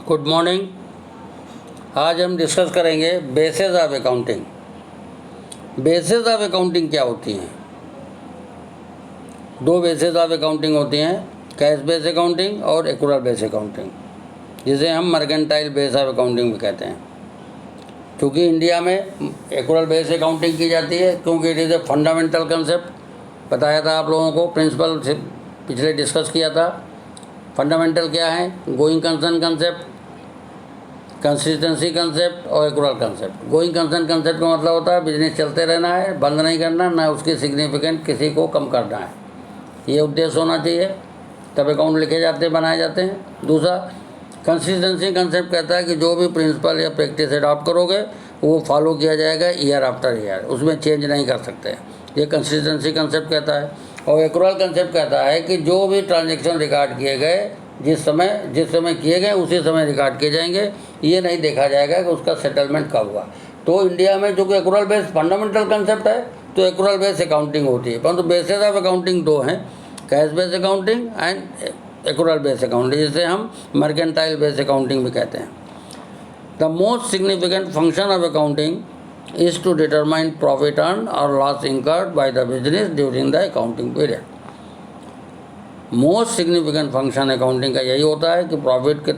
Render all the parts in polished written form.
Good morning. आज हम discuss करेंगे basis of accounting. Basis of accounting क्या होती हैं? दो बेसिस ऑफ अकाउंटिंग होती हैं, कैश बेस अकाउंटिंग और एक्रूअल बेस अकाउंटिंग, जिसे हम मर्केंटाइल बेस ऑफ अकाउंटिंग भी कहते हैं। क्योंकि इंडिया में एक्रूअल बेस अकाउंटिंग की जाती है, क्योंकि it is a fundamental concept. बताया था आप लोगों को, प्रिंसिपल से पिछले डिस्कस किया था। फंडामेंटल क्या है? Going concern concept, consistency concept और accrual concept. Going concern concept का मतलब होता है बिजनेस चलते रहना है, बंद नहीं करना, ना उसकी सिग्निफिकेंट किसी को कम करना है। ये उद्देश्य होना चाहिए, तब अकाउंट लिखे जाते हैं, बनाए जाते हैं। दूसरा कंसिस्टेंसी कंसेप्ट कहता है कि जो भी प्रिंसिपल या प्रैक्टिस अडॉप्ट करोगे वो फॉलो किया जाएगा ईयर आफ्टर ईयर, उसमें चेंज नहीं कर सकते। ये कंसिस्टेंसी कंसेप्ट कहता है। और एक्रूअल कंसेप्ट कहता है कि जो भी ट्रांजेक्शन रिकॉर्ड किए गए जिस समय किए गए उसी समय रिकॉर्ड किए जाएंगे। ये नहीं देखा जाएगा कि उसका सेटलमेंट कब हुआ। तो इंडिया में जो कि एक्रूअल बेस फंडामेंटल कंसेप्ट है, तो एक्रूअल बेस अकाउंटिंग होती है। परंतु बेसिस ऑफ अकाउंटिंग दो हैं, cash base accounting and accrual base accounting, जिसे हम मर्केंटाइल बेस अकाउंटिंग भी कहते हैं। The most significant function of accounting is to determine profit earn और loss incurred by the business during the accounting period. Most significant function accounting का यही होता है कि प्रॉफिट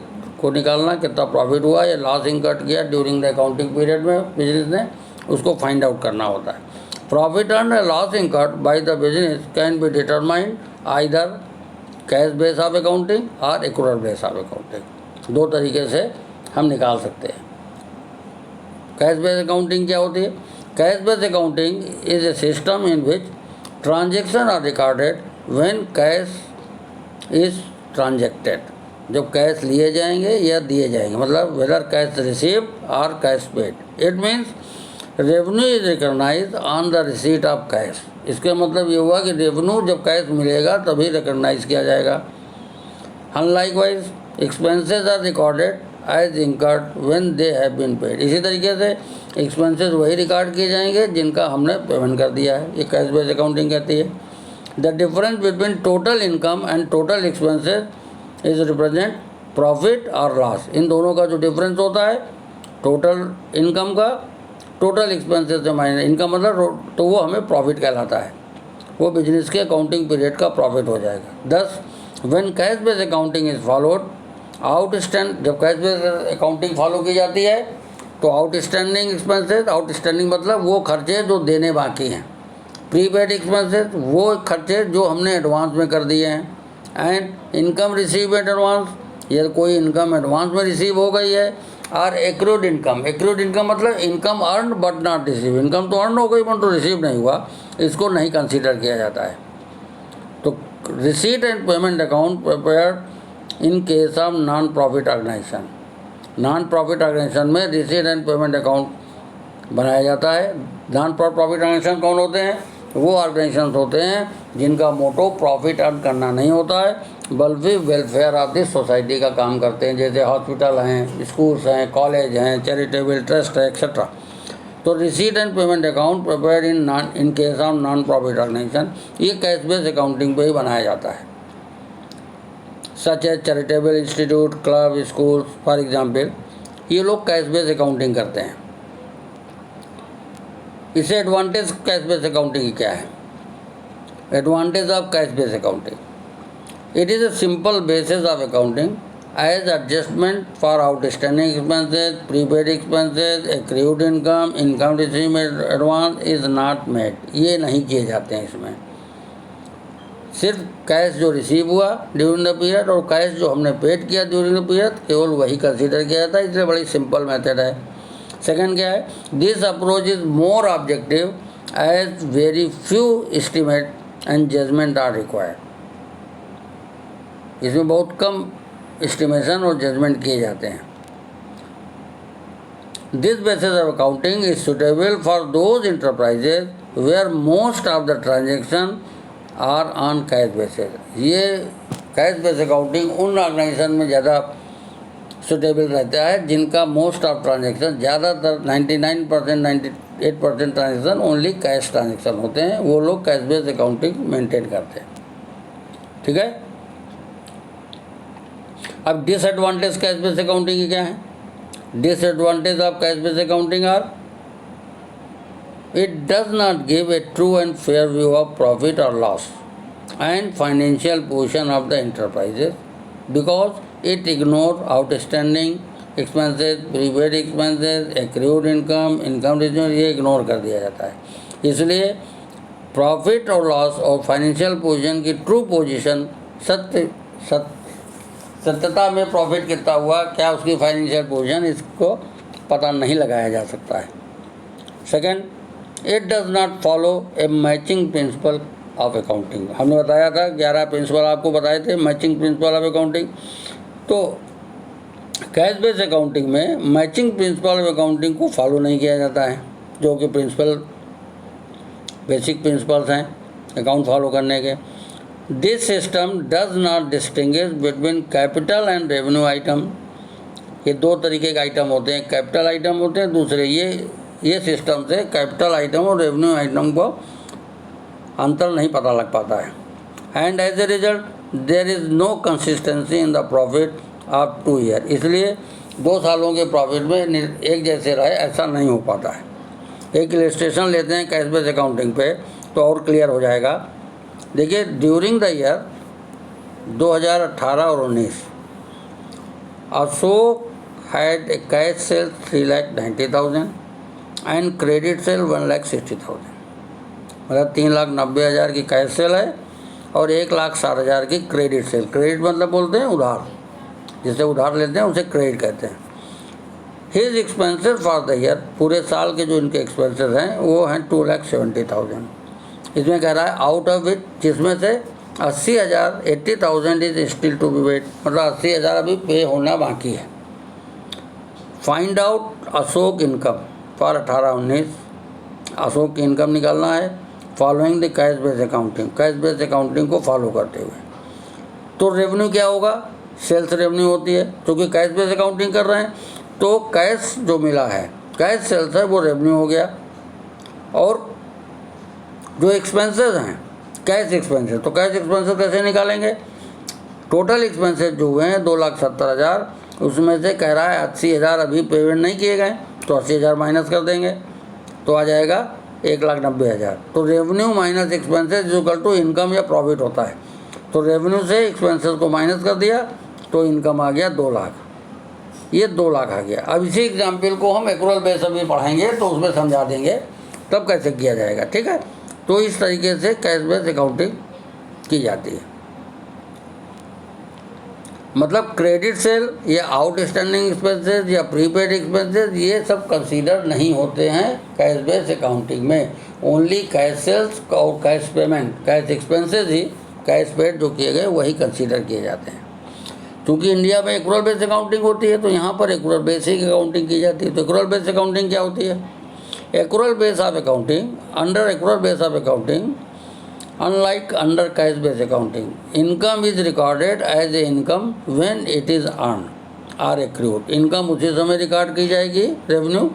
को निकालना, कितना प्रॉफिट हुआ या लॉस इंकर्ड किया ड्यूरिंग द अकाउंटिंग पीरियड में बिजनेस ने, उसको फाइंड आउट करना होता है। प्रॉफिट अर्न या loss incurred by the business can be determined either cash base of accounting और एक्रूअल बेस ऑफ अकाउंटिंग। दो तरीके से हम निकाल सकते हैं। कैश बेस अकाउंटिंग क्या होती है? Cash base accounting is a system in which transaction are recorded when cash is transacted. जब कैश लिए जाएंगे या दिए जाएंगे, मतलब वेदर कैश रिसीव और cash paid. It means revenue is recognise on the receipt of cash. इसका मतलब ये हुआ कि रेवेन्यू जब कैश मिलेगा तभी रिकॉग्नाइज किया जाएगा। Likewise expenses are recorded as incurred when they have been paid. इसी तरीके से एक्सपेंसेस वही रिकॉर्ड किए जाएंगे जिनका हमने पेमेंट कर दिया है। ये कैश बेस अकाउंटिंग कहती है। The difference between total income and total expenses is represent profit or loss। इन दोनों का जो डिफरेंस होता है टोटल इनकम का टोटल एक्सपेंसेस से माइनस इनकम, मतलब तो वो हमें प्रॉफिट कहलाता है। वो बिजनेस के अकाउंटिंग पीरियड का प्रॉफिट हो जाएगा। दस when cash base accounting is followed जब कैश बेस अकाउंटिंग फॉलो की जाती है तो आउटस्टैंडिंग एक्सपेंसेस, आउटस्टैंडिंग मतलब वो खर्चे जो देने बाकी हैं। प्रीपेड एक्सपेंसेस वो खर्चे जो हमने एडवांस में कर दिए हैं। And income receive at advance, या कोई इनकम एडवांस में रिसीव हो गई है। और एक्रूड इनकम मतलब income earn but not receive. Income तो अर्न हो गई परंतु रिसीव नहीं हुआ, इसको नहीं कंसीडर किया जाता है। तो receipt and payment account prepared in case of non profit organisation. Non profit organisation में रिसीट एंड पेमेंट अकाउंट बनाया जाता है। नॉन प्रॉफिट ऑर्गेनाइजेशन कौन होते हैं? वो ऑर्गेनाइजेशन होते हैं जिनका मोटो प्रॉफिट अर्न करना नहीं होता है, बल्कि वेलफेयर ऑफ द सोसाइटी का काम करते हैं। जैसे हॉस्पिटल हैं, स्कूल्स हैं, कॉलेज हैं, चैरिटेबल ट्रस्ट है, एक्सेट्रा। तो receipt and payment account prepared in case of non profit organisation, ये कैश बेस अकाउंटिंग पे ही बनाया जाता है। Such as charitable institute, club, school for example, ये लोग कैश बेस अकाउंटिंग करते हैं। इसे एडवांटेज कैश बेस अकाउंटिंग क्या है? Advantage of cash base accounting, it is a simple basis of accounting as adjustment for outstanding expenses, prepaid expenses, accrued income, income receive advance is not made. ये नहीं किए जाते हैं इसमें। सिर्फ cash जो रिसीव हुआ ड्यूरिंग द पीरियड और कैश जो हमने पेड किया ड्यूरिंग द पीरियड, केवल वही कंसीडर किया जाता है। इसलिए बड़ी सिंपल मेथड है। सेकेंड क्या है? This approach is more objective as very few estimate and judgement are required. इसमें बहुत कम एस्टिमेशन और जजमेंट किए जाते हैं। This basis of accounting is suitable for those enterprises where most of the transaction are on cash basis. ये cash base accounting उन organisation में ज़्यादा सुटेबल रहता है जिनका मोस्ट ऑफ ट्रांजेक्शन, ज़्यादातर 99% 98% ट्रांजेक्शन ओनली कैश ट्रांजेक्शन होते हैं। वो लोग कैश बेस अकाउंटिंग मेंटेन करते हैं। ठीक है। अब डिसएडवांटेज कैश बेस अकाउंटिंग की क्या है? Disadvantage of cash base accounting are it does not give a true and fair view of profit or loss and financial position of the enterprises because it ignores outstanding expenses, prepaid expenses, accrued income, income return, ये ignore कर दिया जाता है. इसलिए profit और loss और financial position की true position सत्यता में प्रॉफिट कितना हुआ, क्या उसकी फाइनेंशियल पोजीशन, इसको पता नहीं लगाया जा सकता है. Second, it does not follow A matching principle of accounting. हमने बताया था 11 प्रिंसिपल आपको बताए थे मैचिंग प्रिंसिपल ऑफ अकाउंटिंग. तो कैश बेस अकाउंटिंग में मैचिंग प्रिंसिपल ऑफ अकाउंटिंग को फॉलो नहीं किया जाता है, जो कि प्रिंसिपल बेसिक प्रिंसिपल्स हैं अकाउंट फॉलो करने के. This system does not distinguish between capital and revenue item. ये दो तरीके के आइटम होते हैं, कैपिटल आइटम होते हैं, दूसरे ये सिस्टम से कैपिटल आइटम और रेवेन्यू आइटम को अंतर नहीं पता लग पाता है. And as a result there is no consistency in the profit of 2 year. इसलिए 2 सालों के प्रॉफिट में एक जैसे रहे ऐसा नहीं हो पाता है. एक इलस्ट्रेशन लेते हैं कैश बेस अकाउंटिंग पे तो और क्लियर हो जाएगा. देखिए, ड्यूरिंग द ईयर 2018 और 19 Ashok had a cash cell 3,90,000 and credit sale 1,60,000. मतलब 3,90,000 की कैश सेल है और 1,60,000 की क्रेडिट सेल. क्रेडिट मतलब बोलते हैं उधार, जिसे उधार लेते हैं उसे क्रेडिट कहते हैं. His expenses for the year, पूरे साल के जो इनके एक्सपेंसेस हैं वो हैं 2,70,000. इसमें कह रहा है आउट ऑफ इट, जिसमें से 80,000 80,000 is still to be paid. मतलब 80,000 अभी पे होना बाकी है. Find out Ashok income for 18-19. Ashok की इनकम निकालना है following the cash base accounting, cash base accounting को फॉलो करते हुए. तो रेवेन्यू क्या होगा? सेल्स रेवेन्यू होती है. क्योंकि कैश बेस अकाउंटिंग कर रहे हैं तो कैश जो मिला है, कैश सेल्स है, वो रेवेन्यू हो गया. और जो एक्सपेंसेस हैं कैश एक्सपेंसेस, तो कैश एक्सपेंसेस कैसे निकालेंगे? टोटल एक्सपेंसेस जो हुए हैं 2,70,000, उसमें से कह रहा है 80,000 अभी पेमेंट नहीं किए गए, तो 80,000 माइनस कर देंगे तो आ जाएगा 1,90,000. तो revenue minus expenses equal to income या प्रॉफिट होता है. तो रेवेन्यू से एक्सपेंसेस को माइनस कर दिया तो इनकम आ गया 2 लाख. ये 2 लाख आ गया. अब इसी एग्जाम्पल को हम एक्रूअल बेस अभी पढ़ाएंगे तो उसमें समझा देंगे तब कैसे किया जाएगा. ठीक है. तो इस तरीके से कैश बेस अकाउंटिंग की जाती है. मतलब क्रेडिट सेल या आउटस्टैंडिंग एक्सपेंसेस या प्रीपेड एक्सपेंसेस ये सब कंसीडर नहीं होते हैं कैश बेस अकाउंटिंग में. ओनली कैश सेल्स और कैश पेमेंट, कैश एक्सपेंसेस ही, कैश पेड जो किए गए वही कंसीडर किए जाते हैं. क्योंकि इंडिया में एक्रूअल बेस अकाउंटिंग होती है तो यहाँ पर एक्रूअल बेसिक अकाउंटिंग की जाती है. तो एक्रूअल बेस अकाउंटिंग क्या होती है? Accrual base of accounting, under accrual base of accounting, unlike under cash based accounting, income is recorded as a income when it is earned or accrued. Income उसी समय record की जाएगी revenue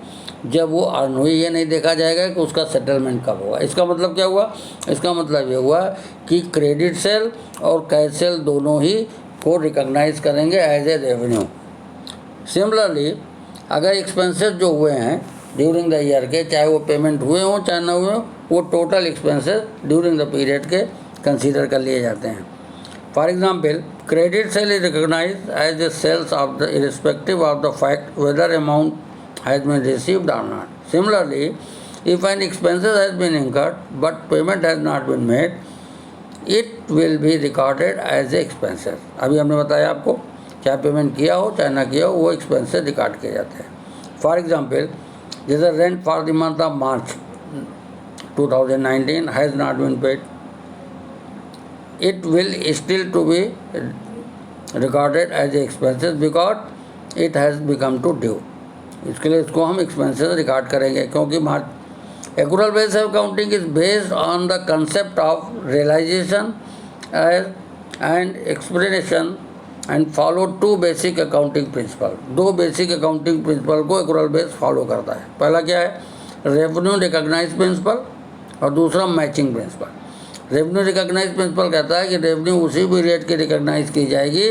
जब वो earn हुई. ये नहीं देखा जाएगा कि उसका सेटलमेंट कब होगा. इसका मतलब क्या हुआ? इसका मतलब ये हुआ कि क्रेडिट सेल और कैश सेल दोनों ही को रिकॉग्नाइज करेंगे एज ए रेवेन्यू. सिमिलरली अगर एक्सपेंसेस जो हुए हैं ड्यूरिंग द ईयर के, चाहे वो पेमेंट हुए हों चाहे ना हुए हों, वो total expenses during the period के कंसीडर कर लिए जाते हैं. For example, credit sale is recognised as the sales of the irrespective of the fact whether amount has been received और not. Similarly, if an expenses has been incurred but payment has not been made, it will be recorded as a expenses. अभी हमने बताया आपको, चाहे payment किया हो चाहे ना किया हो, वो एक्सपेंसेस रिकॉर्ड किए जाते हैं. फॉर एग्जाम्पल, जैसे rent for the month of March 2019 has not been paid, it will still to be recorded as expenses because it has become to due. इसके लिए इसको हम expenses रिकॉर्ड करेंगे क्योंकि accrual based accounting is based on the concept of realization and explanation and follow 2 basic accounting principle. 2 basic accounting principle को accrual based follow करता है. पहला क्या है? रेवेन्यू रिकॉग्नाइज प्रिंसिपल और दूसरा matching principle. Revenue recognise principle कहता है कि रेवेन्यू उसी पीरियड की रिकॉग्नाइज की जाएगी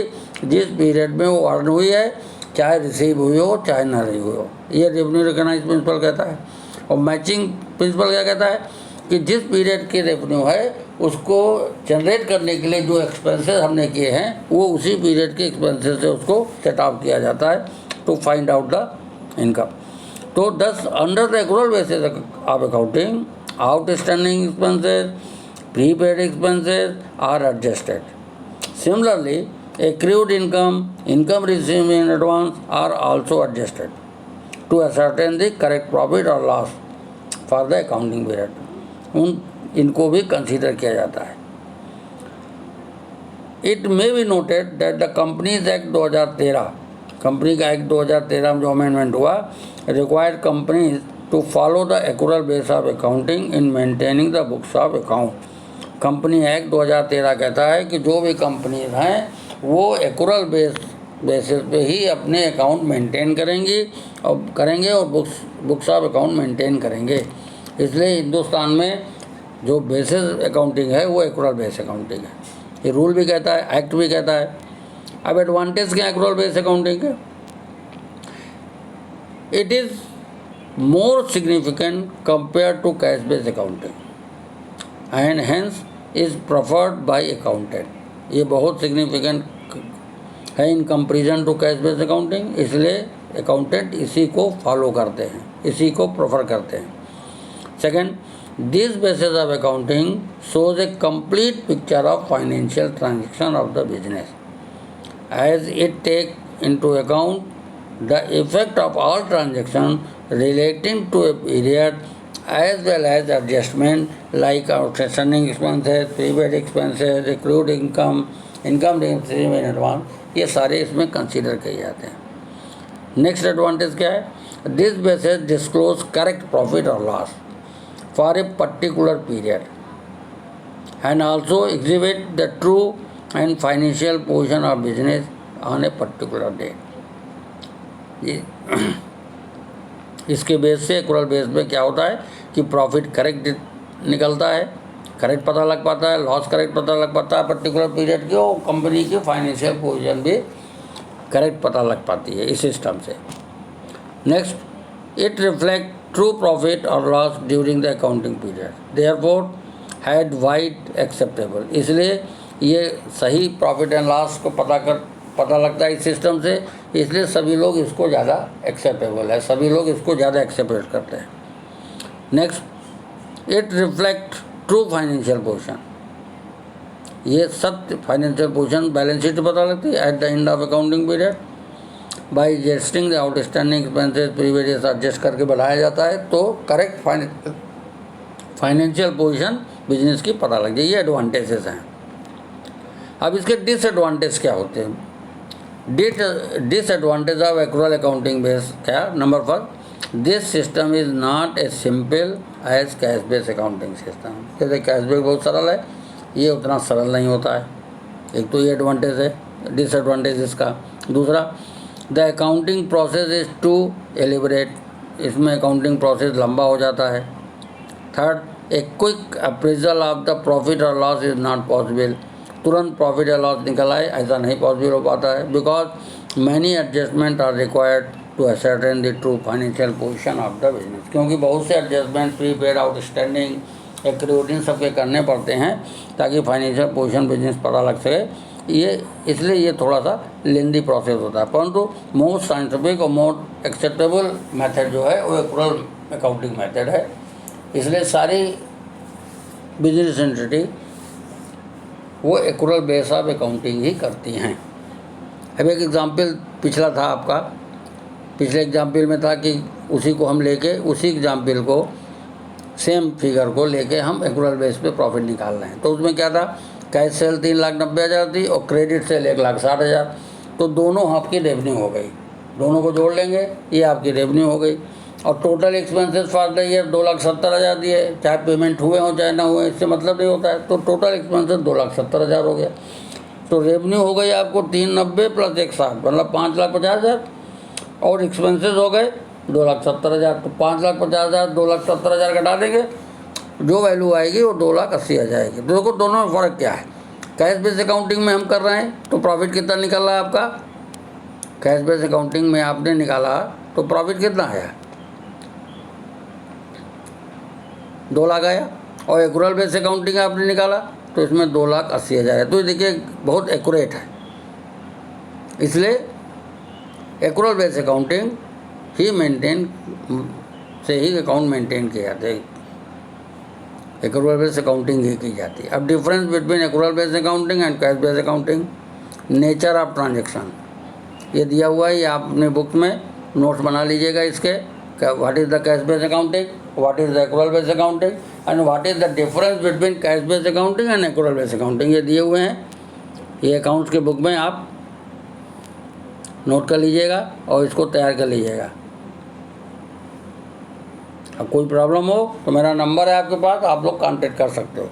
जिस पीरियड में वो अर्न हुई है, चाहे रिसीव हुई हो चाहे ना रही हुई हो। ये रेवेन्यू रिकॉग्नाइज प्रिंसिपल कहता है। और मैचिंग प्रिंसिपल क्या कहता है कि जिस पीरियड की रेवेन्यू है उसको जनरेट करने के लिए जो एक्सपेंसेस हमने किए हैं वो उसी पीरियड के एक्सपेंसेस से उसको सेट आउट किया जाता है to find out the income. तो thus under the accrual basis of accounting outstanding expenses prepaid expenses are adjusted. Similarly, accrued income, income received in advance are also adjusted to ascertain the correct profit or loss for the accounting period. इनको भी consider किया जाता है। It may be noted that the Companies Act 2013, company का act 2013 में जो amendment हुआ, required companies to follow the accrual base of accounting in maintaining the books of account. Company act 2013 कहता है कि जो भी कंपनीज हैं वो एक्रूअल बेसिस पे ही अपने अकाउंट मेंटेन करेंगी और बुक्स ऑफ अकाउंट मेंटेन करेंगे। इसलिए हिंदुस्तान में जो बेसिस अकाउंटिंग है वो एक्रूअल बेस अकाउंटिंग है। ये रूल भी कहता है, एक्ट भी कहता है। अब एडवांटेज क्या एक्रूअल बेस अकाउंटिंग के? It is more significant compare to cash base accounting and hence is preferred by accountant. ये बहुत सिग्निफिकेंट है in comparison to cash based accounting, इसलिए अकाउंटेंट इसी को फॉलो करते हैं, इसी को प्रेफर करते हैं। Second, this basis of accounting shows a complete picture of financial transaction of the business as it take into account the effect of all transaction relating to a period as well as adjustment like outstanding expenses, prepaid expenses, accrued income, income received in advance, ये सारे इसमें consider किए जाते हैं। Next advantage क्या है? This basis disclose correct profit और loss for a particular period and also exhibit the true and financial position of business on a particular date. इसके बेस से एक्रूअल बेस पे क्या होता है कि प्रॉफिट करेक्ट निकलता है, करेक्ट पता लग पाता है, लॉस करेक्ट पता लग पाता है पर्टिकुलर पीरियड की, और कंपनी की फाइनेंशियल पोजीशन भी करेक्ट पता लग पाती है इस सिस्टम से। Next, it reflect true profit और loss during the accounting period, therefore had wide acceptable. इसलिए ये सही प्रॉफिट एंड लॉस को पता लगता है इस सिस्टम से, इसलिए सभी लोग इसको ज़्यादा एक्सेप्टेबल है, सभी लोग इसको ज़्यादा एक्सेप्ट करते हैं। Next, it reflect true financial position. ये सत्य फाइनेंशियल पोजीशन बैलेंस शीट पता लगती है at the end of accounting period by adjusting the outstanding expenses previous adjust करके बढ़ाया जाता है, तो करेक्ट फाइनेंशियल पोजीशन बिजनेस की पता लग जाए। ये एडवांटेजेस हैं। अब इसके डिसएडवांटेज क्या होते हैं? Disadvantage of accrual accounting base क्या? Number first, this system is not a simple as cash base accounting system. जैसे कैश बेस बहुत सरल है, ये उतना सरल नहीं होता है। एक तो ये एडवांटेज है, डिसएडवांटेज इसका। दूसरा, the accounting process is too elaborate, इसमें अकाउंटिंग प्रोसेस लंबा हो जाता है। Third, a quick appraisal of the profit और लॉस इज़ नॉट पॉसिबल, तुरंत प्रॉफिट या लॉस निकल आए ऐसा नहीं पॉसिबल हो पाता है, because many adjustment are required to ascertain the true financial position of the business. क्योंकि बहुत से एडजस्टमेंट प्रीपेड, आउटस्टैंडिंग, एक्रूड, इन सब के करने पड़ते हैं ताकि फाइनेंशियल पोजीशन बिजनेस पता लग सके। ये इसलिए ये थोड़ा सा लेंदी प्रोसेस होता है, परंतु मोस्ट साइंटिफिक और मोस्ट एक्सेप्टेबल मेथड जो है वो एक्रूअल अकाउंटिंग मेथड है। इसलिए सारी बिजनेस एंटिटी वो एक्रूअल बेस ऑफ अकाउंटिंग ही करती हैं। अब एक एग्जाम्पल पिछला था आपका, पिछले एग्जाम्पल में था कि उसी को हम लेके, उसी एग्जाम्पल को, सेम फिगर को लेके हम एक्रूअल बेस पे प्रॉफिट निकाल रहे हैं। तो उसमें क्या था, कैश सेल 3,90,000 थी और क्रेडिट सेल 1,60,000, तो दोनों आपकी रेवेन्यू हो गई। दोनों को जोड़ लेंगे, ये आपकी रेवेन्यू हो गई। और total expenses for the year 2,70,000 दिए, चाहे पेमेंट हुए हो चाहे ना हुए, इससे मतलब नहीं होता है। तो टोटल एक्सपेंसेस 2,70,000 हो गया। तो रेवेन्यू हो गई आपको 390 प्लस 160, मतलब 5,50,000, और एक्सपेंसेस हो गए 2,70,000। तो 5,50,000 2,70,000 घटा देंगे जो वैल्यू आएगी वो 2,80,000 आएगी। तो देखो दोनों में फ़र्क क्या है। कैश बेस अकाउंटिंग में हम कर रहे हैं तो प्रॉफिट कितना निकल रहा है आपका, कैश बेस अकाउंटिंग में आपने निकाला तो प्रॉफिट कितना आया, 2 लाख आया। और एक्रूअल बेस अकाउंटिंग आपने निकाला तो इसमें 2,80,000 है। तो ये देखिए बहुत एक्यूरेट है, इसलिए एक्रूअल बेस अकाउंटिंग ही मेंटेन से ही अकाउंट मेंटेन किए जाते हैं, एक्रूअल बेस अकाउंटिंग ही की जाती है। अब difference between accrual base accounting and cash base accounting, nature of transaction ये दिया हुआ है, ये आप अपने बुक में नोट्स बना लीजिएगा इसके, what is the cash base accounting, what is the accrual base accounting and what is the difference between cash base accounting and accrual base accounting, ये दिए हुए हैं। ये अकाउंट्स के बुक में आप नोट कर लीजिएगा और इसको तैयार कर लीजिएगा। अब कोई प्रॉब्लम हो तो मेरा नंबर है आपके पास, आप लोग कांटेक्ट कर सकते हो।